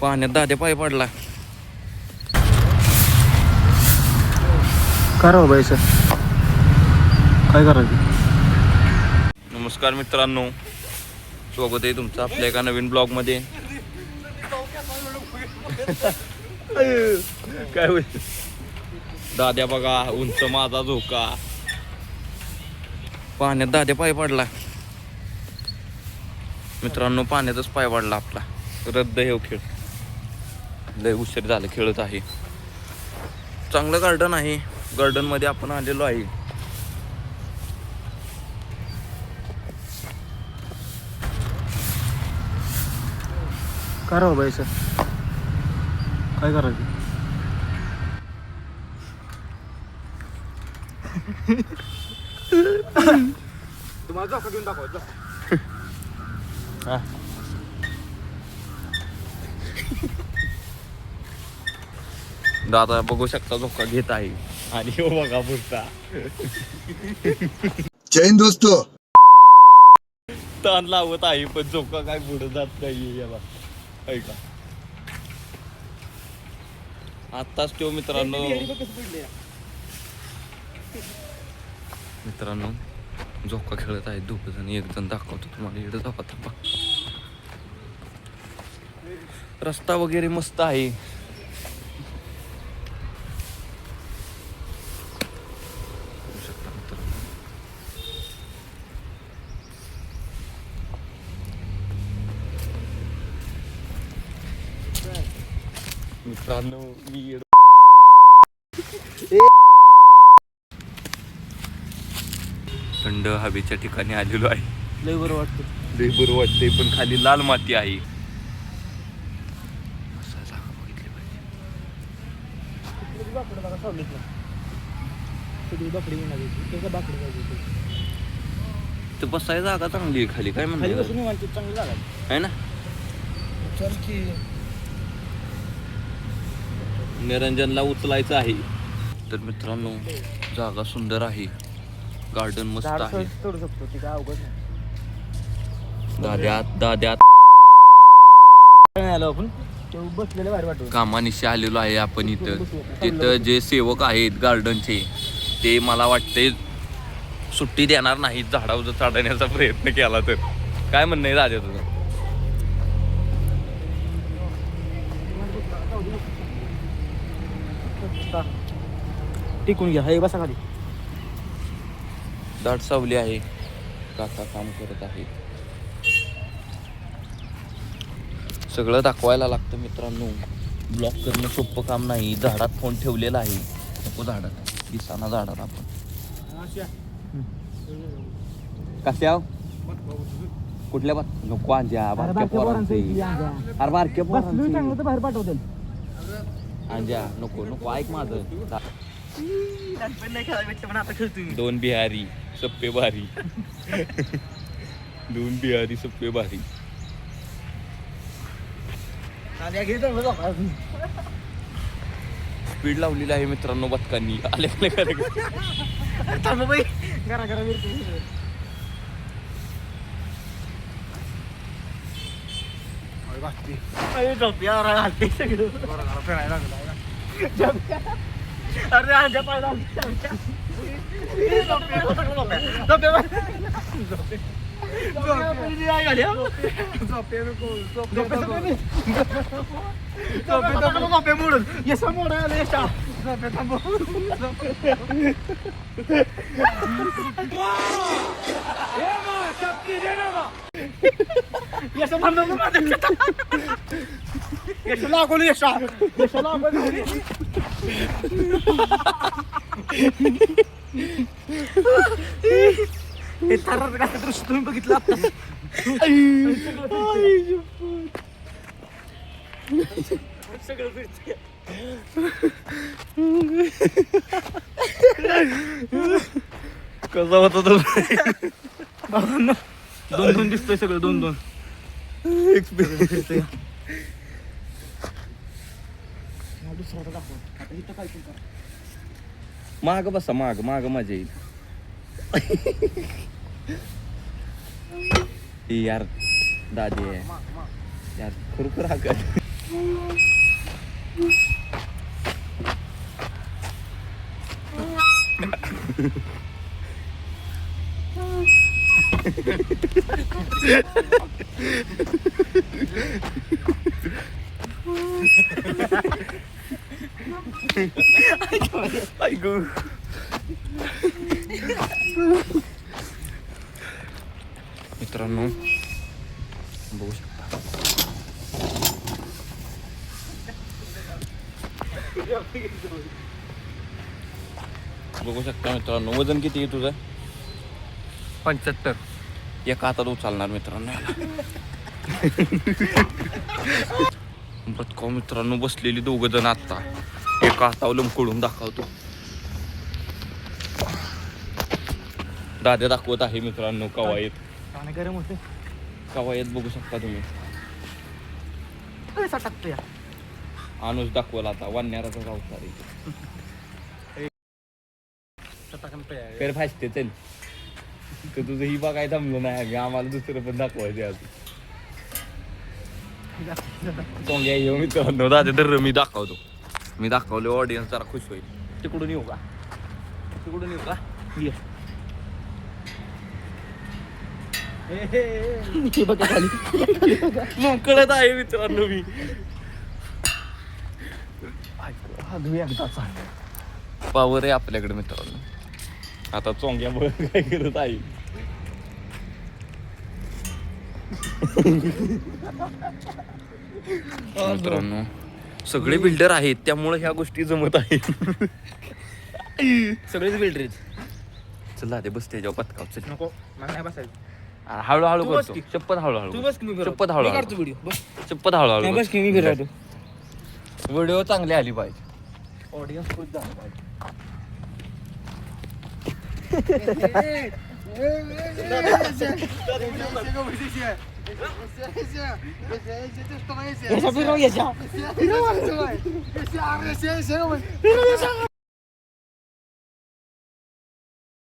पाण्यात दाद्या पाय पडला. करा बाई सर, काय करायचं. नमस्कार मित्रांनो, स्वागत आहे तुमचं आपल्या एका नवीन ब्लॉग मध्ये. काय होईल दाद्या बघा, उंच माझा झोका. पाण्यात दाद्या पाय पडला मित्रांनो, पाण्यातच पाय पडला आपला. रद्द हे खेळ, लय उशीर झालं खेळत आहे. चांगलं गार्डन आहे, गार्डन मध्ये आपण आलेलो आहे. करा बाई सर, काय करायचं. तुम्हाला झोका घेऊन दाखवायचं. दादा बघू शकता झोका घेत आहे. आणि हो बघा पुढचा जैन दोस्तों, ताण लावत आहे, पण झोका काय पुढे जात नाहीये. याला ऐका, आत्ताच तो मित्रांनो झोका खेळत आहे दोघ जण. एक जण दाखवतो तुम्हाला, इकडे दाखवा. थांबा, रस्ता वगैरे मस्त आहे. बघू शकता मित्रांनो मी थंड हवेच्या ठिकाणी आलेलो आहे. लय बरं वाटतं. लय बरं वाटतंय, पण खाली लाल माती आहे. असा जागा बघितली पाहिजे. तर बसायला जागा चांगली आहे खाली, काय म्हणलं चांगली जागा आहे ना. निरंजनला उचलायचं आहे. तर मित्रांनो जागा सुंदर आहे, गार्डन मस्त आहे. तोडू शकतो, ते काय अवघड नाही. दाद्यात आलो आपण, बसलेलं बाहेर वाटतो. कामानिशी आलेलो आहे आपण इथं. तिथं जे सेवक आहेत गार्डनचे, ते मला वाटते सुट्टी देणार नाहीत झाडावर चढण्याचा प्रयत्न केला तर. काय म्हणणं आहे दाद्या तुझं? टिकून घ्या, हे बसा खाली. दाट सावली आहे, काका काम करत आहे. सगळं दाखवायला लागतं मित्रांनो, ब्लॉक करणं सोपं काम नाही. झाडात फोन ठेवलेला आहे, नको झाडात दिसाना झाडात. आपण कशा कुठल्या नको अंजा, बारक्या पोरांचे. अरे बारक्या पोरांचे बाहेर पाठवतील. अंजा नको नको, ऐक माझं. आता खेळतोय. दोन बिहारी सप्पे भारी. दोन बिहारी सप्पे भारी. स्पीड लावलेली आहे मित्रांनो बदकांनी. आले अरे आजा पाय दृश्य तुम्ही बघितलं. कसा होता तो? दोन दोन दिसतोय सगळं, दोन दोन एक्सपिरियन्स. माग बसा, माग माग मजा येईल. यार दादी यार खरोखर हाकत ऐक मित्रांनो बघू शकता मित्रांनो वजन किती आहे तुझं 75. एका हातात उचलणार मित्रांनो याला बघ मित्रांनो बसलेली दोघ जण आता एका हातावर लमकडून दाखवतो दाद्या दाखवत आहे मित्रांनो कवायत पाणी गरम होते कवायत बघू शकता तुम्ही टाकतो या अनुज दाखवला आता वान्याराचा गावसारी फेर फासते चल तर तुझं ही बघाय थांबलं नाही आम्ही आम्हाला दुसरं पण दाखवायचं आज सोंग्या येऊ मित्रांनो दादा तर मी दाखवतो मी दाखवले ऑडियन्स जरा खुश होईल तिकडून येऊ का तिकडून येऊ का ये मग कळत आहे मित्रांनो मी पावर आहे आपल्याकडे मित्रांनो आता चोंग्या बघ काय करत आहे मित्रांनो सगळे बिल्डर आहेत त्यामुळे ह्या गोष्टी जमत आहेत सगळेच बिल्डर आहेत चला ते बस त्याच्यावर पत्काव चल नको मला नाही बसायचं हळूहळू तू बस करतो की. शपथ हळूहळू तू बस की मी फिरवतो. शपथ मी हळूहळू काढतो व्हिडिओ बस शपथ हळूहळू बस की मी फिरवतो व्हिडिओ चांगली आली पाहिजे ऑडियन्स खुश झाला पाहिजे याच्या फिरव याच्या